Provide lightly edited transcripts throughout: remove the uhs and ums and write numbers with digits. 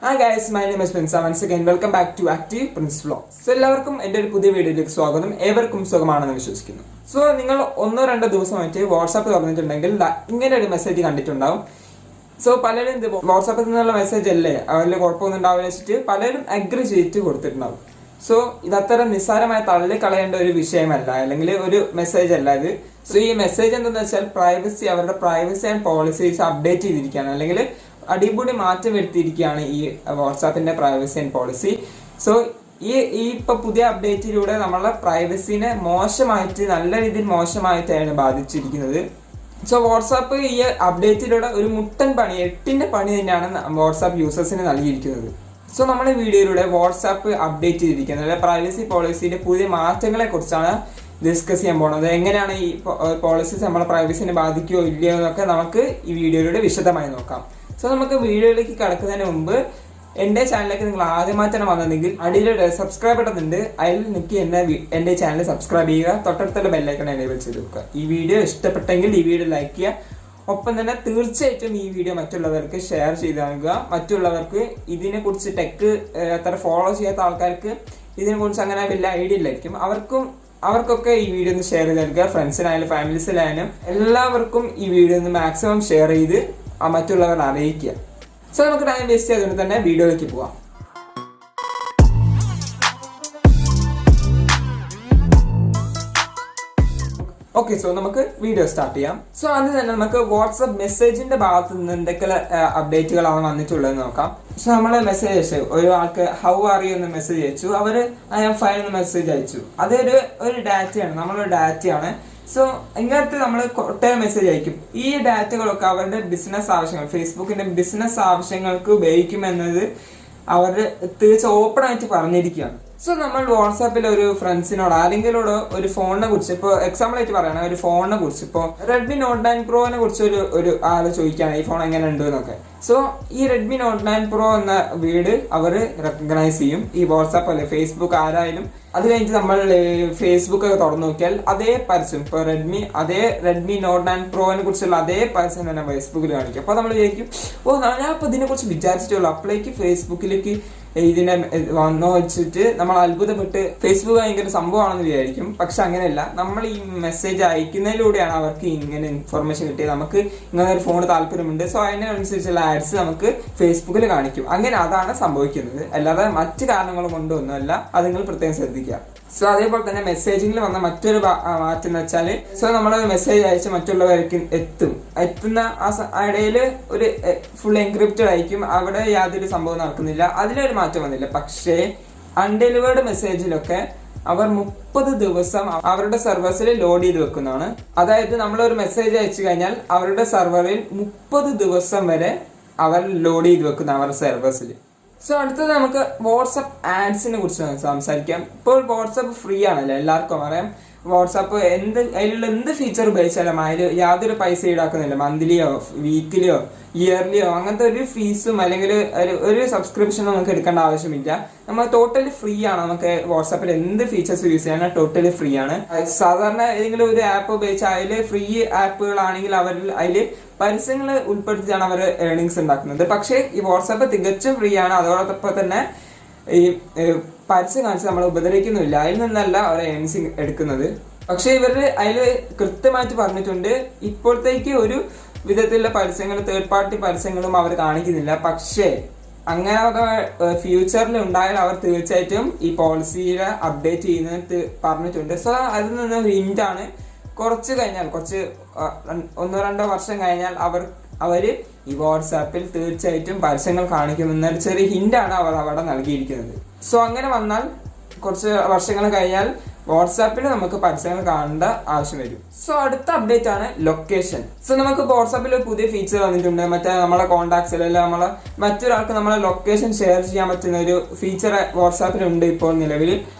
Hi guys, my name is Prinz. Once again, welcome back to active Prinz Vlogz. So എല്ലാവർക്കും എൻ്റെ ഒരു പുതിയ വീഡിയോയിലേക്ക് സ്വാഗതം. ഏവർക്കും സുഖമാണെന്ന് വിശ്വസിക്കുന്നു. സോ നിങ്ങൾ ഒന്നോ രണ്ടോ ദിവസമായിട്ട് വാട്സാപ്പ് തുറന്നിട്ടുണ്ടെങ്കിൽ ഇങ്ങനെ ഒരു മെസ്സേജ് കണ്ടിട്ടുണ്ടാവും. സോ പലരും ഇത് വാട്സാപ്പിൽ നിന്നുള്ള മെസ്സേജ് അല്ലേ, അവരിൽ കുഴപ്പമൊന്നും ഉണ്ടാവില്ല വെച്ചിട്ട് പലരും അഗ്രി ചെയ്തിട്ട് കൊടുത്തിട്ടുണ്ടാവും. സോ ഇതത്ര നിസ്സാരമായി തള്ളിക്കളയേണ്ട ഒരു വിഷയമല്ല, അല്ലെങ്കിൽ ഒരു മെസ്സേജ് അല്ല ഇത്. സോ ഈ മെസ്സേജ് എന്താണെന്ന് വെച്ചാൽ അവരുടെ പ്രൈവസി ആൻഡ് പോളിസീസ് അപ്ഡേറ്റ് ചെയ്തിരിക്കുകയാണ്, അല്ലെങ്കിൽ അടിപൊളി മാറ്റം വരുത്തിയിരിക്കുകയാണ് ഈ വാട്സാപ്പിന്റെ പ്രൈവസി ആൻഡ് പോളിസി. സോ ഈ ഇപ്പൊ പുതിയ അപ്ഡേറ്റിലൂടെ നമ്മളെ പ്രൈവസിനെ മോശമായിട്ട്, നല്ല രീതിയിൽ മോശമായിട്ടാണ് ബാധിച്ചിരിക്കുന്നത്. സോ വാട്സാപ്പ് ഈ അപ്ഡേറ്റിലൂടെ ഒരു മുട്ടൻ പണി, 8ന്റെ പണി തന്നെയാണ് വാട്സാപ്പ് യൂസേഴ്സിന് നൽകിയിരിക്കുന്നത്. സോ നമ്മൾ ഈ വീഡിയോയിലൂടെ വാട്സാപ്പ് അപ്ഡേറ്റ് ചെയ്തിരിക്കുന്നത് പ്രൈവസി പോളിസിയുടെ പുതിയ മാറ്റങ്ങളെ കുറിച്ചാണ് ഡിസ്കസ് ചെയ്യാൻ പോകുന്നത്. എങ്ങനെയാണ് ഈ പോളിസീസ് നമ്മളെ പ്രൈവസിനെ ബാധിക്കുകയോ ഇല്ലയോ എന്നൊക്കെ നമുക്ക് ഈ വീഡിയോയിലൂടെ വിശദമായി നോക്കാം. സോ നമുക്ക് വീഡിയോയിലേക്ക് കടക്കുന്നതിന് മുമ്പ് എൻ്റെ ചാനലിലേക്ക് നിങ്ങൾ ആദ്യമായിട്ടാണ് വന്നതെങ്കിൽ അടിയിലൂടെ സബ്സ്ക്രൈബ് ബട്ടൺ ഉണ്ട്, അതിൽ നിൽക്കി എൻ്റെ ചാനൽ സബ്സ്ക്രൈബ് ചെയ്യുക, തൊട്ടടുത്തുള്ള ബെല്ലൈക്കൺ എനേബിൾ ചെയ്ത് വെക്കുക. ഈ വീഡിയോ ഇഷ്ടപ്പെട്ടെങ്കിൽ ഈ വീഡിയോ ലൈക്ക് ചെയ്യുക. ഒപ്പം തന്നെ തീർച്ചയായിട്ടും ഈ വീഡിയോ മറ്റുള്ളവർക്ക് ഷെയർ ചെയ്ത് നൽകുക. മറ്റുള്ളവർക്ക് ഇതിനെക്കുറിച്ച് അത്ര ഫോളോ ചെയ്യാത്ത ആൾക്കാർക്ക് ഇതിനെക്കുറിച്ച് അങ്ങനെ വലിയ ഐഡിയ ഇല്ലായിരിക്കും, അവർക്കൊക്കെ ഈ വീഡിയോ ഒന്ന് ഷെയർ ചെയ്ത് നൽകുക. ഫ്രണ്ട്സിനായാലും ഫാമിലീസിലായാലും എല്ലാവർക്കും ഈ വീഡിയോ ഒന്ന് മാക്സിമം ഷെയർ ചെയ്ത് മറ്റുള്ളവർ അറിയിക്കുക. സോ നമുക്ക് ടൈം വേസ്റ്റ് ചെയ്തുകൊണ്ട് തന്നെ വീഡിയോയിലേക്ക് പോവാം. ഓക്കെ, സോ നമുക്ക് വീഡിയോ സ്റ്റാർട്ട് ചെയ്യാം. സോ ആദ്യം തന്നെ നമുക്ക് വാട്സ്ആപ്പ് മെസ്സേജിന്റെ ഭാഗത്ത് നിന്ന് എന്തൊക്കെ അപ്ഡേറ്റുകളാണ് വന്നിട്ടുള്ളത് നോക്കാം. സോ നമ്മള് മെസ്സേജ് അയച്ചു, ഒരു ആൾക്ക് ഹൗ ആർ യു എന്ന് മെസ്സേജ് അയച്ചു, അവര് ഐ ആം ഫൈൻ എന്ന് മെസ്സേജ് അയച്ചു. അതൊരു ഡാറ്റയാണ്, നമ്മളൊരു ഡാറ്റയാണ്. സോ ഇങ്ങനത്തെ നമ്മൾ ഒട്ടേറെ മെസ്സേജ് അയക്കും. ഈ ഡാറ്റകളൊക്കെ അവരുടെ ബിസിനസ് ആവശ്യങ്ങൾ, ഫേസ്ബുക്കിന്റെ ബിസിനസ് ആവശ്യങ്ങൾക്ക് ഉപയോഗിക്കുമെന്നത് അവർ തീർച്ച ഓപ്പൺ ആയിട്ട് പറഞ്ഞിരിക്കുകയാണ്. സോ നമ്മൾ വാട്സാപ്പിൽ ഒരു ഫ്രണ്ട്സിനോട് ആരെങ്കിലോട് ഒരു ഫോണിനെ കുറിച്ച്, ഇപ്പോൾ എക്സാമ്പിൾ ആയിട്ട് പറയണ ഒരു ഫോണിനെ കുറിച്ച്, ഇപ്പോൾ റെഡ്മി നോട്ട് 9 പ്രോനെ കുറിച്ച് ഒരു ആള് ചോദിക്കുകയാണ് ഈ ഫോൺ എങ്ങനെ ഉണ്ട് എന്നൊക്കെ. സോ ഈ റെഡ്മി നോട്ട് 9 പ്രോ എന്ന വീട് അവർ റെക്കഗ്നൈസ് ചെയ്യും, ഈ വാട്സാപ്പ് അല്ലെ ഫേസ്ബുക്ക് ആരായാലും. അത് കഴിഞ്ഞിട്ട് നമ്മൾ ഫേസ്ബുക്ക് ഒക്കെ തുറന്നു നോക്കിയാൽ അതേ പരസ്യം, ഇപ്പോൾ റെഡ്മി നോട്ട് 9 പ്രോനെ കുറിച്ചുള്ള അതേ പരസ്യം തന്നെ ഫേസ്ബുക്കിൽ കാണിക്കും. അപ്പൊ നമ്മൾ വിചാരിക്കും, ഞാൻ ഇപ്പൊ ഇതിനെ കുറിച്ച് വിചാരിച്ചിട്ടുള്ളൂ, അപ്പോഴേക്ക് ഫേസ്ബുക്കിലേക്ക് ഇതിനെ വന്നോ വെച്ചിട്ട് നമ്മൾ അത്ഭുതപ്പെട്ട് ഫേസ്ബുക്ക് ഭയങ്കര സംഭവമാണെന്ന് വിചാരിക്കും. പക്ഷെ അങ്ങനെയല്ല, നമ്മൾ ഈ മെസ്സേജ് അയക്കുന്നതിലൂടെയാണ് അവർക്ക് ഇങ്ങനെ ഇൻഫർമേഷൻ കിട്ടിയത്, നമുക്ക് ഇങ്ങനെ ഒരു ഫോൺ താല്പര്യമുണ്ട്, സോ അതിനനുസരിച്ചുള്ള ആഡ്സ് നമുക്ക് ഫേസ്ബുക്കിൽ കാണിക്കും. അങ്ങനെ അതാണ് സംഭവിക്കുന്നത്, അല്ലാതെ മറ്റു കാരണങ്ങൾ കൊണ്ടൊന്നുമല്ല. അത് നിങ്ങൾ പ്രത്യേകം ശ്രദ്ധിക്കുക. സോ അതേപോലെ തന്നെ മെസ്സേജിങ്ങിൽ വന്ന മറ്റൊരു മാറ്റം എന്ന് വെച്ചാൽ, സോ നമ്മളൊരു മെസ്സേജ് അയച്ച് മറ്റുള്ളവർക്ക് എത്തുന്ന ആ ഇടയിൽ ഒരു ഫുൾ എൻക്രിപ്റ്റഡ് ആയിരിക്കും, അവിടെ യാതൊരു സംഭവം നടക്കുന്നില്ല, അതിലൊരു മാറ്റം വന്നില്ല. പക്ഷേ അൺഡെലിവേർഡ് മെസ്സേജിലൊക്കെ അവർ 30 ദിവസം അവരുടെ സെർവേഴ്സിൽ ലോഡ് ചെയ്ത് വെക്കുന്നതാണ്. അതായത് നമ്മളൊരു മെസ്സേജ് അയച്ചു കഴിഞ്ഞാൽ അവരുടെ സെർവറിൽ 30 ദിവസം വരെ അവർ ലോഡ് ചെയ്ത് വെക്കുന്ന അവരുടെ സെർവേഴ്സിൽ. സോ അടുത്തത് നമുക്ക് വാട്സാപ്പ് ആഡ്സിനെ കുറിച്ച് സംസാരിക്കാം. ഇപ്പോൾ വാട്സാപ്പ് ഫ്രീ ആണല്ലോ, എല്ലാവർക്കും അറിയാം. വാട്സാപ്പ് അതിലുള്ള എന്ത് ഫീച്ചർ ഉപയോഗിച്ചാലും അതിൽ യാതൊരു പൈസ ഈടാക്കുന്നില്ല. മന്ത്ലിയോ വീക്കിലിയോ ഇയർലിയോ അങ്ങനത്തെ ഒരു ഫീസും അല്ലെങ്കിൽ ഒരു സബ്സ്ക്രിപ്ഷനും നമുക്ക് എടുക്കേണ്ട ആവശ്യമില്ല. നമ്മൾ ടോട്ടലി ഫ്രീ ആണ്. നമുക്ക് വാട്സാപ്പിൽ എന്ത് ഫീച്ചേഴ്സ് യൂസ് ചെയ്യാൻ ടോട്ടലി ഫ്രീ ആണ്. സാധാരണ ഏതെങ്കിലും ഒരു ആപ്പ് ഉപയോഗിച്ചാൽ അതിൽ ഫ്രീ ആപ്പുകളാണെങ്കിൽ അതിൽ പരസ്യങ്ങൾ ഉൾപ്പെടുത്തിയാണ് അവർ ഏർണിങ്സ് ഉണ്ടാക്കുന്നത്. പക്ഷേ ഈ വാട്സാപ്പ് തികച്ചും ഫ്രീ ആണ്. അതോടൊപ്പം തന്നെ ഈ പരസ്യം കാണിച്ച് നമ്മൾ ഉപദ്രവിക്കുന്നില്ല, അതിൽ നിന്നല്ല അവർ ഏർണിങ്സ് എടുക്കുന്നത്. പക്ഷെ ഇവര് അതിൽ കൃത്യമായിട്ട് പറഞ്ഞിട്ടുണ്ട്, ഇപ്പോഴത്തേക്ക് ഒരു വിധത്തിലുള്ള പരസ്യങ്ങൾ, തേർഡ് പാർട്ടി പരസ്യങ്ങളും അവർ കാണിക്കുന്നില്ല. പക്ഷേ അങ്ങനെ ഫ്യൂച്ചറിൽ ഉണ്ടായാൽ അവർ തീർച്ചയായിട്ടും ഈ പോളിസിയെ അപ്ഡേറ്റ് ചെയ്യുന്നത് പറഞ്ഞിട്ടുണ്ട്. സോ അതിൽ നിന്ന് ഹിന്റ് ആണ്, കുറച്ച് കഴിഞ്ഞാൽ, കുറച്ച് 1-2 വർഷം കഴിഞ്ഞാൽ അവര് ഈ വാട്സാപ്പിൽ തീർച്ചയായിട്ടും പരസ്യങ്ങൾ കാണിക്കുമെന്നൊരു ചെറിയ ഹിന്റാണ് അവർ അവിടെ നൽകിയിരിക്കുന്നത്. സോ അങ്ങനെ വന്നാൽ കുറച്ച് വർഷങ്ങൾ കഴിഞ്ഞാൽ വാട്സാപ്പിൽ നമുക്ക് പരസ്യങ്ങൾ കാണേണ്ട ആവശ്യം വരും. സോ അടുത്ത അപ്ഡേറ്റ് ആണ് ലൊക്കേഷൻ. സോ നമുക്ക് വാട്സാപ്പിൽ ഒരു പുതിയ ഫീച്ചർ വന്നിട്ടുണ്ട്. നമ്മളെ കോൺടാക്ട്സിൽ നമ്മളെ മറ്റൊരാൾക്ക് നമ്മളെ ലൊക്കേഷൻ ഷെയർ ചെയ്യാൻ പറ്റുന്ന ഒരു ഫീച്ചർ വാട്സാപ്പിലുണ്ട് ഇപ്പോൾ നിലവിൽ.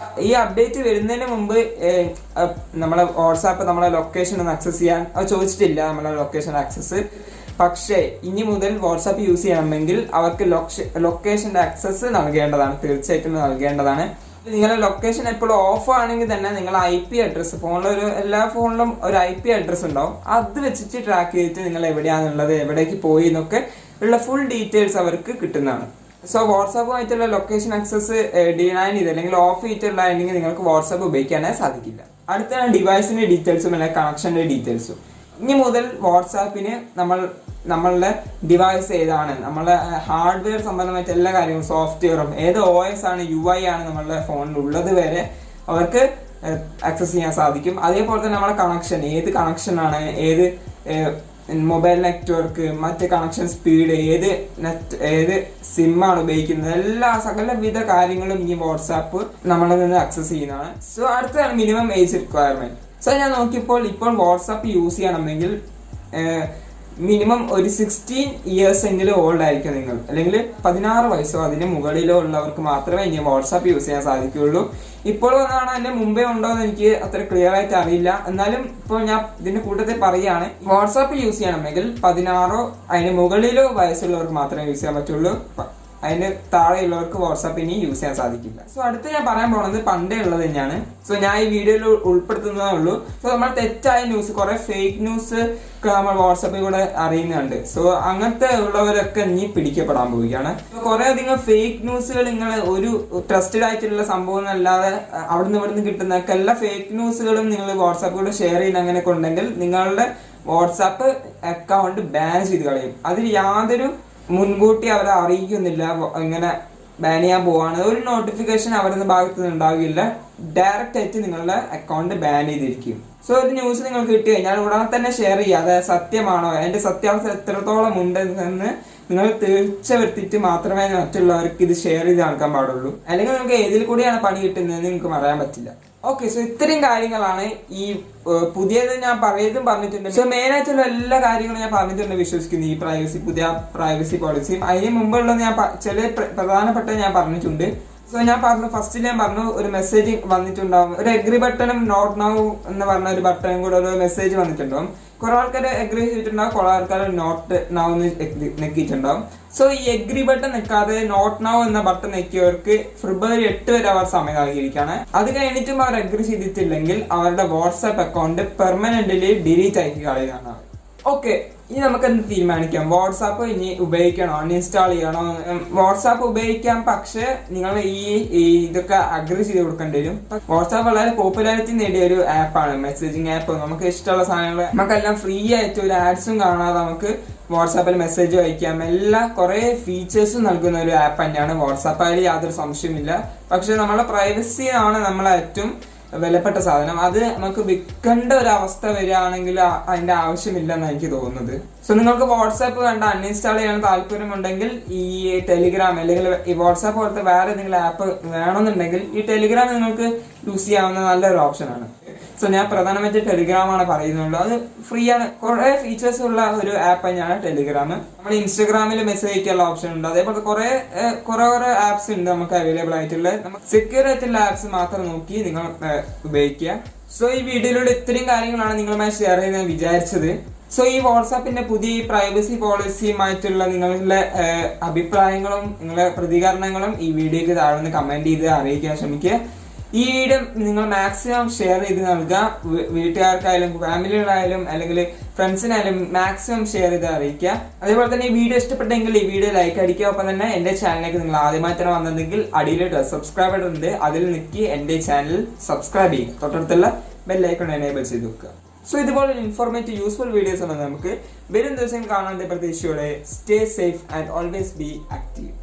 ഈ അപ്ഡേറ്റ് വരുന്നതിന് മുമ്പ് നമ്മളെ വാട്സാപ്പ് നമ്മളെ ലൊക്കേഷൻ ഒന്ന് ആക്സസ് ചെയ്യാൻ ചോദിച്ചിട്ടില്ല, നമ്മളെ ലൊക്കേഷൻ ആക്സസ്. പക്ഷേ ഇനി മുതൽ വാട്സാപ്പ് യൂസ് ചെയ്യണമെങ്കിൽ അവർക്ക് ലൊക്കേഷന്റെ ആക്സസ് നൽകേണ്ടതാണ്, തീർച്ചയായിട്ടും നൽകേണ്ടതാണ്. നിങ്ങളുടെ ലൊക്കേഷൻ എപ്പോഴും ഓഫ് ആണെങ്കിൽ തന്നെ നിങ്ങൾ IP അഡ്രസ്, എല്ലാ ഫോണിലും ഒരു IP അഡ്രസ് ഉണ്ടാവും, അത് വെച്ചിട്ട് ട്രാക്ക് ചെയ്തിട്ട് നിങ്ങൾ എവിടെയാണുള്ളത്, എവിടേക്ക് പോയി എന്നൊക്കെ ഉള്ള ഫുൾ ഡീറ്റെയിൽസ് അവർക്ക് കിട്ടുന്നതാണ്. സോ വാട്സാപ്പുമായിട്ടുള്ള ലൊക്കേഷൻ ആക്സസ് ഡിനൈൻ ചെയ്ത് അല്ലെങ്കിൽ ഓഫ് ചെയ്തിട്ടുള്ളതെങ്കിൽ നിങ്ങൾക്ക് വാട്സാപ്പ് ഉപയോഗിക്കാനേ സാധിക്കില്ല. അടുത്താണ് ഡിവൈസിന്റെ ഡീറ്റെയിൽസും അല്ലെങ്കിൽ കണക്ഷന്റെ ഡീറ്റെയിൽസും. ഇനി മുതൽ വാട്സാപ്പിന് നമ്മളുടെ ഡിവൈസ് ഏതാണ്, നമ്മളുടെ ഹാർഡ്വെയർ സംബന്ധമായിട്ട് എല്ലാ കാര്യങ്ങളും സോഫ്റ്റ്വെയറും ഏത് OS ആണ് UI ആണ് നമ്മളുടെ ഫോണിൽ ഉള്ളത് വരെ അവർക്ക് ആക്സസ് ചെയ്യാൻ സാധിക്കും. അതേപോലെ തന്നെ നമ്മുടെ കണക്ഷൻ, ഏത് കണക്ഷനാണ്, ഏത് മൊബൈൽ നെറ്റ്വർക്ക്, മറ്റ് കണക്ഷൻ സ്പീഡ്, ഏത് സിമ്മാണ് ഉപയോഗിക്കുന്നത്, എല്ലാ സകലവിധ കാര്യങ്ങളും ഈ വാട്സാപ്പ് നമ്മളിൽ നിന്ന് ആക്സസ് ചെയ്യുന്നതാണ്. സോ അടുത്തതാണ് മിനിമം ഏജ് റിക്വയർമെന്റ്. സോ ഞാൻ നോക്കിയപ്പോൾ ഇപ്പോൾ വാട്സാപ്പ് യൂസ് ചെയ്യണമെങ്കിൽ മിനിമം ഒരു 16 ഇയേഴ്സ് എങ്കിലും ഓൾഡ് ആയിരിക്കും നിങ്ങൾ, അല്ലെങ്കിൽ 16 വയസ്സോ അതിന് മുകളിലോ ഉള്ളവർക്ക് മാത്രമേ ഇനി വാട്സാപ്പ് യൂസ് ചെയ്യാൻ സാധിക്കുകയുള്ളൂ. ഇപ്പോൾ വന്നാണ് അതിന്റെ മുമ്പേ ഉണ്ടോ എന്ന് എനിക്ക് അത്ര ക്ലിയർ ആയിട്ട് അറിയില്ല. എന്നാലും ഇപ്പോൾ ഞാൻ ഇതിന്റെ കൂട്ടത്തിൽ പറയുകയാണ്, വാട്സാപ്പ് യൂസ് ചെയ്യണമെങ്കിൽ 16 അതിന് മുകളിലോ വയസ്സുള്ളവർക്ക് മാത്രമേ യൂസ് ചെയ്യാൻ പറ്റുള്ളൂ. അതിന് താഴെയുള്ളവർക്ക് വാട്സാപ്പ് ഇനി യൂസ് ചെയ്യാൻ സാധിക്കില്ല. സോ അടുത്ത് ഞാൻ പറയാൻ പോകുന്നത് പണ്ടേ ഉള്ളത് തന്നെയാണ്. സോ ഞാൻ ഈ വീഡിയോയിൽ ഉൾപ്പെടുത്തുന്നതേ ഉള്ളൂ. സോ നമ്മൾ തെറ്റായ ന്യൂസ്, കുറെ ഫേക്ക് ന്യൂസ് നമ്മൾ വാട്സാപ്പിൽ കൂടെ അറിയുന്നുണ്ട്. സോ അങ്ങനത്തെ ഉള്ളവരൊക്കെ ഇനി പിടിക്കപ്പെടാൻ പോവുകയാണ്. കുറെ അധികം ഫേക്ക് ന്യൂസുകൾ, നിങ്ങൾ ഒരു ട്രസ്റ്റഡ് ആയിട്ടുള്ള സംഭവം അല്ലാതെ അവിടുന്ന് ഇവിടുന്ന് കിട്ടുന്നൊക്കെ എല്ലാ ഫേക്ക് ന്യൂസുകളും നിങ്ങൾ വാട്സാപ്പിലൂടെ ഷെയർ ചെയ്യുന്ന അങ്ങനെയൊക്കെ ഉണ്ടെങ്കിൽ നിങ്ങളുടെ വാട്സാപ്പ് അക്കൗണ്ട് ബാൻ ചെയ്ത് കളയും. അതിൽ യാതൊരു മുൻകൂട്ടി അവരെ അറിയിക്കുന്നില്ല ഇങ്ങനെ ബാൻ ചെയ്യാൻ പോവാണ്. ഒരു നോട്ടിഫിക്കേഷൻ അവരുടെ ഭാഗത്ത് നിന്ന് ഉണ്ടാവില്ല. ഡയറക്റ്റ് ആയിട്ട് നിങ്ങളുടെ അക്കൗണ്ട് ബാൻ ചെയ്തിരിക്കും. സോ ഒരു ന്യൂസ് നിങ്ങൾക്ക് കിട്ടി കഴിഞ്ഞാൽ ഉടനെ തന്നെ ഷെയർ ചെയ്യുക. അതായത് സത്യമാണോ, അതിന്റെ സത്യാവസ്ഥ എത്രത്തോളം ഉണ്ടെന്ന് നിങ്ങൾ തീർച്ച വരുത്തിയിട്ട് മാത്രമേ മറ്റുള്ളവർക്ക് ഇത് ഷെയർ ചെയ്ത് നടക്കാൻ പാടുള്ളൂ. അല്ലെങ്കിൽ നിങ്ങൾക്ക് ഏതിൽ കൂടിയാണ് പണി കിട്ടുന്നതെന്ന് നിങ്ങൾക്ക് പറയാൻ പറ്റില്ല. ഓക്കെ, സോ ഇത്രയും കാര്യങ്ങളാണ് ഈ പുതിയത് ഞാൻ പറഞ്ഞിട്ടുണ്ട്. സോ മെയിൻ ആയിട്ടുള്ള എല്ലാ കാര്യങ്ങളും ഞാൻ പറഞ്ഞിട്ടുണ്ട് വിശ്വസിക്കുന്നു. ഈ പുതിയ പ്രൈവസി പോളിസിയും അതിന് മുമ്പുള്ളത് ഞാൻ ചില പ്രധാനപ്പെട്ട ഞാൻ പറഞ്ഞിട്ടുണ്ട്. സോ ഞാൻ ഫസ്റ്റിൽ ഞാൻ പറഞ്ഞു ഒരു മെസ്സേജ് വന്നിട്ടുണ്ടാവും, ഒരു എഗ്രി ബട്ടണും നോട്ട് നൗ എന്ന് പറഞ്ഞ ഒരു ബട്ടണും കൂടെ ഒരു മെസ്സേജ് വന്നിട്ടുണ്ടാവും. കുറെ ആൾക്കാർ എഗ്രി ചെയ്തിട്ടുണ്ടാവും, കുറെ ആൾക്കാർ നോട്ട് നൗ നെക്കിയിട്ടുണ്ടാവും. സോ ഈ എഗ്രി ബട്ടൺ നിൽക്കാതെ നോട്ട് നൗ എന്ന ബട്ടൺ നെക്കിയവർക്ക് ഫെബ്രുവരി 8 വരെ അവർ സമയം നൽകിയിരിക്കുകയാണ്. അത് കഴിഞ്ഞിട്ടും അവർ എഗ്രി ചെയ്തിട്ടില്ലെങ്കിൽ അവരുടെ വാട്സാപ്പ് അക്കൗണ്ട് പെർമനന്റ്ലി ഡിലീറ്റ് ആക്കി കളയുകയാണ്. ഓക്കെ, ഇനി നമുക്ക് എന്ത് തീരുമാനിക്കാം, വാട്സാപ്പ് ഇനി ഉപയോഗിക്കണോ, അൺഇൻസ്റ്റാൾ ചെയ്യണോ? വാട്സാപ്പ് ഉപയോഗിക്കാം, പക്ഷെ നിങ്ങൾ ഇതൊക്കെ അഗ്രി ചെയ്ത് കൊടുക്കേണ്ടി വരും. വാട്സാപ്പ് വളരെ പോപ്പുലാരിറ്റി നേടിയ ഒരു ആപ്പാണ്, മെസ്സേജിങ് ആപ്പ്. നമുക്ക് ഇഷ്ടമുള്ള സാധനങ്ങൾ നമുക്കെല്ലാം ഫ്രീ ആയിട്ട് ഒരു ആഡ്സും കാണാതെ നമുക്ക് വാട്സാപ്പിൽ മെസ്സേജ് അയക്കാം. എല്ലാ കുറെ ഫീച്ചേഴ്സും നൽകുന്ന ഒരു ആപ്പ് തന്നെയാണ് വാട്സാപ്പ്. അതിൽ യാതൊരു സംശയമില്ല. പക്ഷെ നമ്മുടെ പ്രൈവസി ആണ് നമ്മളെ ഏറ്റവും വിലപ്പെട്ട സാധനം. അത് നമുക്ക് വിൽക്കേണ്ട ഒരു അവസ്ഥ വരികയാണെങ്കിൽ അതിന്റെ ആവശ്യമില്ലെന്ന് എനിക്ക് തോന്നുന്നത്. സോ നിങ്ങൾക്ക് വാട്സാപ്പ് വേണ്ട, അൺഇൻസ്റ്റാൾ ചെയ്യാൻ താല്പര്യമുണ്ടെങ്കിൽ ഈ ടെലിഗ്രാം അല്ലെങ്കിൽ ഈ വാട്സാപ്പ് പോലത്തെ വേറെ ഏതെങ്കിലും ആപ്പ് വേണമെന്നുണ്ടെങ്കിൽ ഈ ടെലിഗ്രാം നിങ്ങൾക്ക് യൂസ് ചെയ്യാവുന്ന നല്ലൊരു ഓപ്ഷനാണ്. സോ ഞാൻ പ്രധാനമായിട്ട് ടെലിഗ്രാമാണ് പറയുന്നുള്ളൂ. അത് ഫ്രീ ആണ്, കുറെ ഫീച്ചേഴ്സ് ഉള്ള ഒരു ആപ്പ് തന്നെയാണ് ടെലിഗ്രാം. നമ്മൾ ഇൻസ്റ്റാഗ്രാമിൽ മെസ്സേജ് അയക്കാനുള്ള ഓപ്ഷൻ ഉണ്ട്. അതേപോലെ കുറെ ആപ്സ് ഉണ്ട് നമുക്ക് അവൈലബിൾ ആയിട്ടുള്ള. നമുക്ക് സെക്യൂർ ആയിട്ടുള്ള ആപ്സ് മാത്രം നോക്കി നിങ്ങൾ ഉപയോഗിക്കുക. സോ ഈ വീഡിയോയിലൂടെ ഇത്രയും കാര്യങ്ങളാണ് നിങ്ങളുമായി ഷെയർ ചെയ്യാൻ വിചാരിച്ചത്. സോ ഈ വാട്സാപ്പിന്റെ പുതിയ പ്രൈവസി പോളിസിയുമായിട്ടുള്ള നിങ്ങളുടെ അഭിപ്രായങ്ങളും നിങ്ങളുടെ പ്രതികരണങ്ങളും ഈ വീഡിയോക്ക് താഴെ കമന്റ് ചെയ്ത് അറിയിക്കാൻ ശ്രമിക്കുക. ഈ വീഡിയോ നിങ്ങൾ മാക്സിമം ഷെയർ ചെയ്ത് നൽകുക. വീട്ടുകാർക്കായാലും ഫാമിലികളായാലും അല്ലെങ്കിൽ ഫ്രണ്ട്സിനായാലും മാക്സിമം ഷെയർ ചെയ്ത് അറിയിക്കുക. അതേപോലെ തന്നെ ഈ വീഡിയോ ഇഷ്ടപ്പെട്ടെങ്കിൽ ഈ വീഡിയോ ലൈക്ക് അടിക്കുക. ഒപ്പം തന്നെ എന്റെ ചാനലിലേക്ക് നിങ്ങൾ ആദ്യമായിട്ടാണ് വന്നതെങ്കിൽ അടിയിൽ സബ്സ്ക്രൈബ് ഉണ്ട്, അതിൽ നിൽക്കി എന്റെ ചാനൽ സബ്സ്ക്രൈബ് ചെയ്യുക. തൊട്ടടുത്തുള്ള ബെൽ ഐക്കൺ എനേബിൾ ചെയ്ത് വെക്കുക. സോ ഇതുപോലെ ഇൻഫോർമേറ്റീവ് യൂസ്ഫുൾ വീഡിയോസ് ആണ് നമുക്ക് വരും ദിവസം കാണാൻ പ്രതീക്ഷയോടെ. Stay safe and always be active.